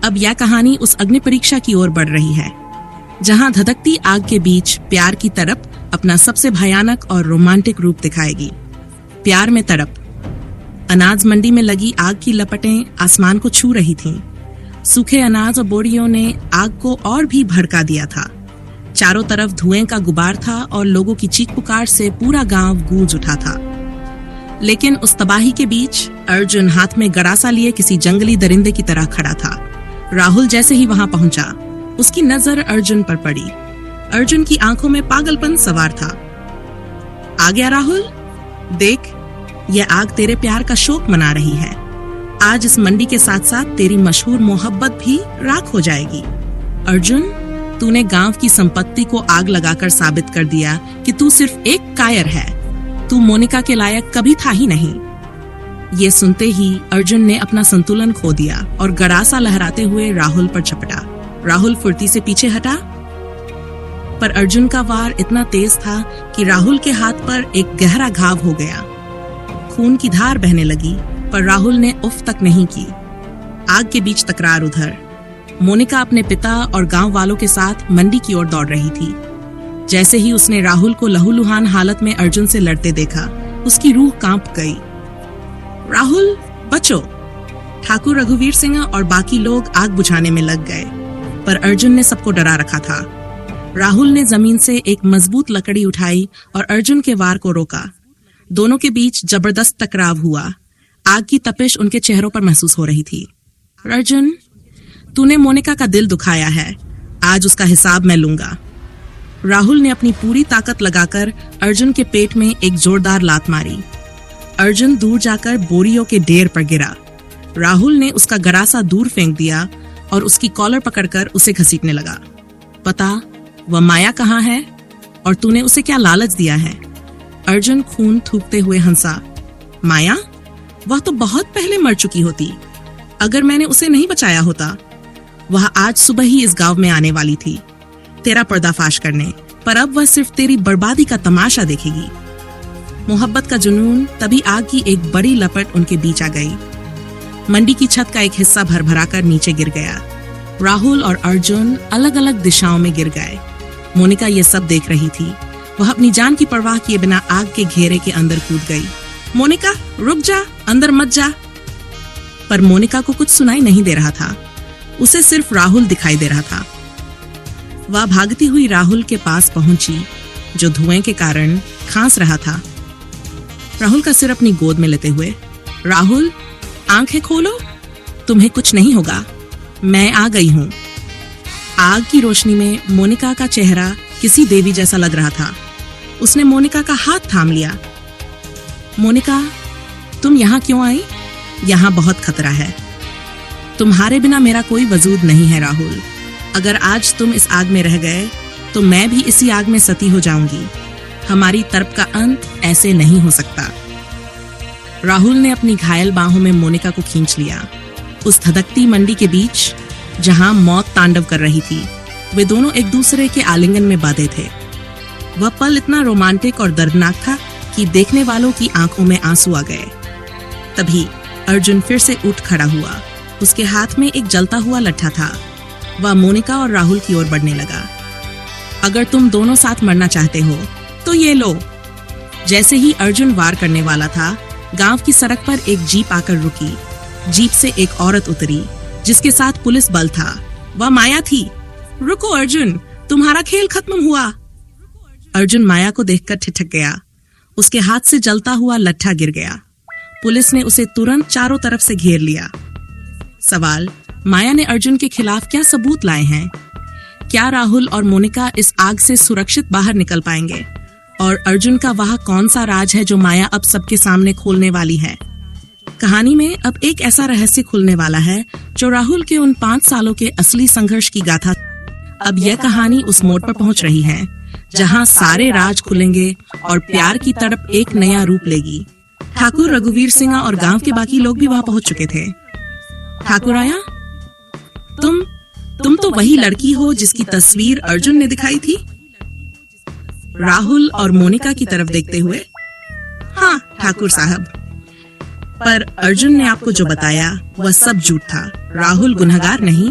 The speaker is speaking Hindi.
अब यह कहानी उस अग्नि परीक्षा की ओर बढ़ रही है जहां धधकती आग के बीच प्यार की तड़प अपना सबसे भयानक और रोमांटिक रूप दिखाएगी। प्यार में तड़प। अनाज मंडी में लगी आग की लपटें आसमान को छू रही थीं। सूखे अनाज और बोरियों ने आग को और भी भड़का दिया था। चारों तरफ धुएं का गुबार था और लोगों की चीख पुकार से पूरा गांव गूंज उठा था। लेकिन उस तबाही के बीच अर्जुन हाथ में गरासा लिए किसी जंगली दरिंदे की तरह खड़ा था। राहुल जैसे ही वहां पहुंचा, उसकी नजर अर्जुन पर पड़ी। अर्जुन की आंखों में पागलपन सवार था। आ गया राहुल, देख, यह आग तेरे प्यार का शोक मना रही है। आज इस मंडी के साथ साथ तेरी मशहूर मोहब्बत भी राख हो जाएगी। अर्जुन, तूने गांव की संपत्ति को आग लगाकर साबित कर दिया कि तू सिर्फ एक कायर है। तू मोनिका के लायक कभी था ही नहीं। ये सुनते ही अर्जुन ने अपना संतुलन खो दिया और गरासा लहराते हुए राहुल पर झपटा। राहुल फुर्ती से पीछे हटा, पर अर्जुन का वार इतना तेज था कि राहुल के हाथ पर एक गहरा घाव हो गया। खून की धार बहने लगी, पर राहुल ने उफ तक नहीं की। आग के बीच तकरार उधर। मोनिका अपने पिता और गांव वालों के साथ मंडी की ओर दौड़ रही थी। जैसे ही उसने राहुल को लहूलुहान हालत में अर्जुन से लड़ते देखा, उसकी रूह कांप गई। राहुल, बचो! ठाकुर रघुवीर सिंह और बाकी लोग आग बुझाने में लग गए, पर अर्जुन ने सबको डरा रखा था। राहुल ने जमीन से एक मजबूत लकड़ी उठाई और अर्जुन के वार को रोका। दोनों के बीच जबरदस्त टकराव हुआ। आग की तपिश उनके चेहरों पर महसूस हो रही थी। अर्जुन, तूने मोनिका का दिल दुखाया है, आज उसका हिसाब मैं लूंगा। राहुल ने अपनी पूरी ताकत लगाकर अर्जुन के पेट में एक जोरदार लात मारी। अर्जुन दूर जाकर बोरियों के ढेर पर गिरा। राहुल ने उसका गरासा दूर फेंक दिया और उसकी कॉलर पकड़कर उसे घसीटने लगा। पता वह माया कहाँ है और तूने उसे क्या लालच दिया है? अर्जुन खून थूकते हुए हंसा। माया? वह तो बहुत पहले मर चुकी होती अगर मैंने उसे नहीं बचाया होता। वह आज सुबह ही इस गांव में आने वाली थी तेरा पर्दाफाश करने, पर अब वह सिर्फ तेरी बर्बादी का तमाशा देखेगी। मोहब्बत का जुनून। तभी आग की एक बड़ी लपट उनके बीच आ गई। मंडी की छत का एक हिस्सा भरभराकर नीचे गिर गया। राहुल और अर्जुन अलग अलग दिशाओं में गिर गए। मोनिका ये सब देख रही थी। वह अपनी जान की परवाह किए बिना आग के घेरे के अंदर कूद गई। मोनिका, रुक जा, अंदर मत जा। पर मोनिका को कुछ सुनाई नहीं दे रहा था। उसे सिर्फ राहुल दिखाई दे रहा था। वह भागती हुई राहुल के पास पहुंची, जो धुएं के कारण खांस रहा था। राहुल का सिर अपनी गोद में लेते हुए, राहुल, आंखें खोलो, तुम्हें कुछ नहीं होगा, मैं आ गई हूं। आग की रोशनी में मोनिका का चेहरा किसी देवी जैसा लग रहा था। उसने मोनिका का हाथ थाम लिया। मोनिका, तुम यहाँ क्यों आई? यहाँ बहुत खतरा है। तुम्हारे बिना मेरा कोई वजूद नहीं है राहुल। अगर आज तुम इस आग में रह गए तो मैं भी इसी आग में सती हो जाऊंगी। हमारी तर्क का अंत ऐसे नहीं हो सकता। राहुल ने अपनी घायल बाहों में मोनिका को खींच लिया। उस धधकती मंडी के बीच जहां मौत तांडव कर रही थी, वे दोनों एक दूसरे के आलिंगन में बांधे थे। वह पल इतना रोमांटिक और दर्दनाक था कि देखने वालों की आंखों में आंसू आ गए। तभी अर्जुन फिर से उठ खड़ा हुआ। उसके हाथ में एक जलता हुआ लट्ठा था। वह मोनिका और राहुल की ओर बढ़ने लगा। अगर तुम दोनों साथ मरना चाहते हो तो ये लो। जैसे ही अर्जुन वार करने वाला था, गांव की सड़क पर एक जीप आकर रुकी। जीप से एक औरत उतरी जिसके साथ पुलिस बल था। वह माया थी। रुको अर्जुन, तुम्हारा खेल खत्म हुआ। अर्जुन माया को देखकर ठिठक गया। उसके हाथ से जलता हुआ लट्ठा गिर गया। पुलिस ने उसे तुरंत चारों तरफ से घेर लिया। सवाल, माया ने अर्जुन के खिलाफ क्या सबूत लाए हैं? क्या राहुल और मोनिका इस आग से सुरक्षित बाहर निकल पाएंगे? और अर्जुन का वह कौन सा राज है जो माया अब सबके सामने खोलने वाली है? कहानी में अब एक ऐसा रहस्य खुलने वाला है जो राहुल के उन 5 सालों के असली संघर्ष की गाथा। अब यह कहानी उस मोड़ पर पहुंच रही है जहां सारे राज खुलेंगे और प्यार की तड़प एक नया रूप लेगी। ठाकुर रघुवीर सिंह और गांव के बाकी लोग भी वहां पहुंच चुके थे। ठाकुर आया, तुम तो वही लड़की हो जिसकी तस्वीर अर्जुन ने दिखाई थी? राहुल और मोनिका की तरफ देखते हुए, हाँ ठाकुर साहब, पर अर्जुन ने आपको जो बताया वह सब झूठ था। राहुल गुनहगार नहीं,